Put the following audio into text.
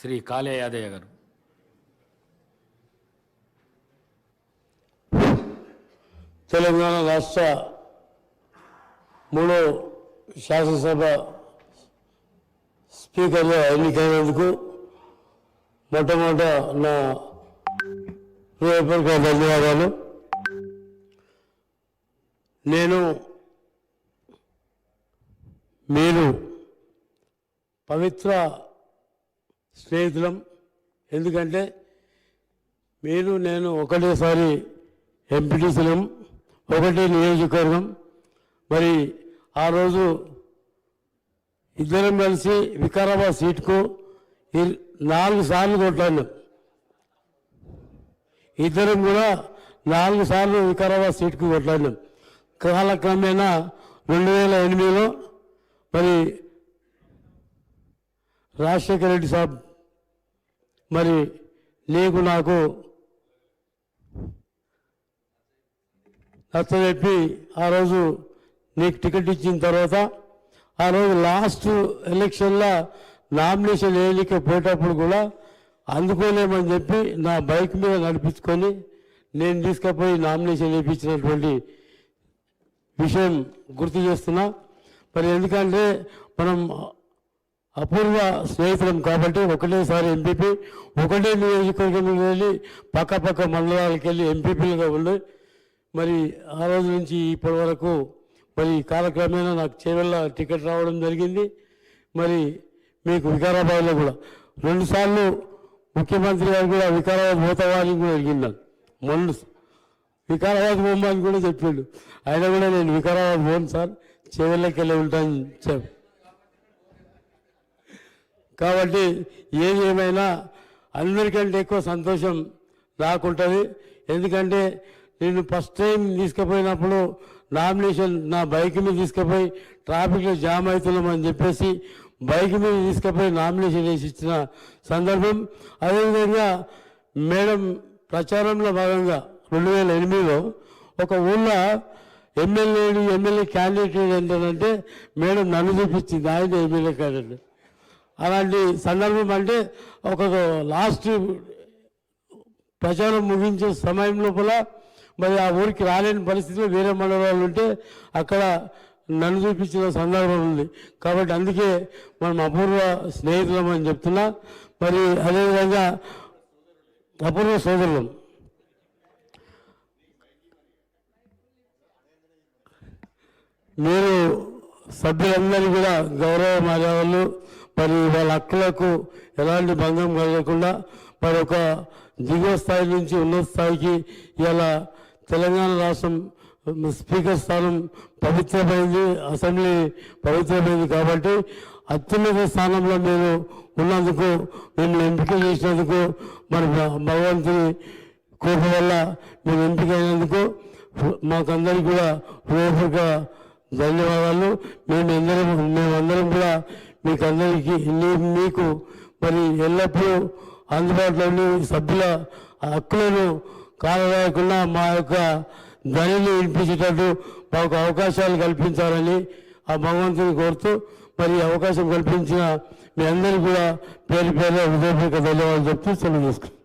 శ్రీ కాళే యాదయ్య గారు. తెలంగాణ రాష్ట్ర 3వ శాసనసభ స్పీకర్గా ఎన్నికైనందుకు మొట్టమొదట నా హృదయపూర్వక ధన్యవాదాలు. మీరు పవిత్ర స్నేహితులం. ఎందుకంటే నేను ఒకటేసారి ఎంపీటీసీలం, ఒకటే నియోజకవర్గం. మరి ఆ రోజు ఇద్దరం కలిసి వికారాబాద్ సీటుకు 4 సార్లు కొట్లాడినాం. ఇద్దరం కూడా 4 సార్లు వికారాబాద్ సీటుకు కొట్లాడినాం. కాలక్రమేణా 2008లో మరి రాజశేఖర రెడ్డి సాబ్ మరి నాకు నచ్చజెప్పి ఆ రోజు నీకు టికెట్ ఇచ్చిన తర్వాత ఆ రోజు లాస్ట్ ఎలక్షన్లో నామినేషన్ వేయలేకపోయేటప్పుడు కూడా అందుకోలేమని చెప్పి నా బైక్ మీద నడిపించుకొని నేను తీసుకుపోయి నామినేషన్ వేయించినటువంటి విషయం గుర్తు చేస్తున్నా. మరి ఎందుకంటే మనం అపూర్వ స్నేహితులం కాబట్టి ఒకటేసారి ఎంపీపీ, ఒకటే నియోజకవర్గం వెళ్ళి పక్క మండలాలకు వెళ్ళి ఎంపీపీలుగా ఉండి మరి ఆ రోజు నుంచి ఇప్పటి వరకు మరి కాలక్రమేణా నాకు చేవెళ్ళ టికెట్ రావడం జరిగింది. మరి మీకు వికారాబాద్లో కూడా 2 సార్లు ముఖ్యమంత్రి గారు కూడా వికారాబాద్ పోతావాలని కూడా అడిగినాను. మొన్న వికారాబాద్ పోమని కూడా చెప్పిండు. ఆయన కూడా నేను వికారాబాద్ పోను సార్, చేవెళ్ళకి వెళ్ళి ఉంటాను చెప్పు. కాబట్టి ఏది ఏమైనా అందరికంటే ఎక్కువ సంతోషం నాకుంటుంది. ఎందుకంటే నేను ఫస్ట్ టైం తీసుకుపోయినప్పుడు నామినేషన్ నా బైక్ మీద తీసుకుపోయి ట్రాఫిక్లో జామ్ అవుతున్నామని చెప్పేసి బైక్ మీద తీసుకుపోయి నామినేషన్ వేసి ఇచ్చిన సందర్భం. అదేవిధంగా మేడం ప్రచారంలో భాగంగా 2008లో ఒక ఊళ్ళో ఎమ్మెల్యే క్యాండిడేట్ ఏంటంటే మేడం నన్ను చూపించింది, ఆయన ఎమ్మెల్యే క్యాండిడేట్. అలాంటి సందర్భం అంటే ఒక లాస్ట్ ప్రచారం ముగించే సమయం లోపల మరి ఆ ఊరికి రాలేని పరిస్థితిలో వేరే మండలాలు ఉంటే అక్కడ నన్ను చూపించిన సందర్భం ఉంది. కాబట్టి అందుకే మనం అపూర్వ స్నేహితులం అని చెప్తున్నా. మరి అదేవిధంగా అపూర్వ సోదరులం. మీరు సభ్యులందరినీ కూడా గౌరవ మర్యాదలు మరి వాళ్ళ హక్కులకు ఎలాంటి భంగం కలగకుండా మరి ఒక దిగువ స్థాయి నుంచి ఉన్నత స్థాయికి ఇలా తెలంగాణ రాష్ట్రం స్పీకర్ స్థానం పవిత్రమైంది, అసెంబ్లీ పవిత్రమైంది. కాబట్టి అత్యున్నత స్థానంలో మీరు ఉన్నందుకు, మిమ్మల్ని ఎంపిక చేసినందుకు, మరి భగవంతుని కృప వల్ల మీరు ఎంపిక అయినందుకు మాకందరికీ కూడా హృదయపూర్వక ధన్యవాదాలు. మేమందరం కూడా మీకు మరి ఎల్లప్పుడూ అందుబాటులో సభ్యుల హక్కులను కాలరాయకుండా మా యొక్క ధ్వనిని వినిపించేటట్టు మాకు అవకాశాలు కల్పించాలని ఆ భగవంతుని కోరుతూ మరి అవకాశం కల్పించిన మీ అందరికీ కూడా పేరు హృదయపూర్వక ధన్యవాదాలు చెప్తూ సెలవు తీసుకుంటాం.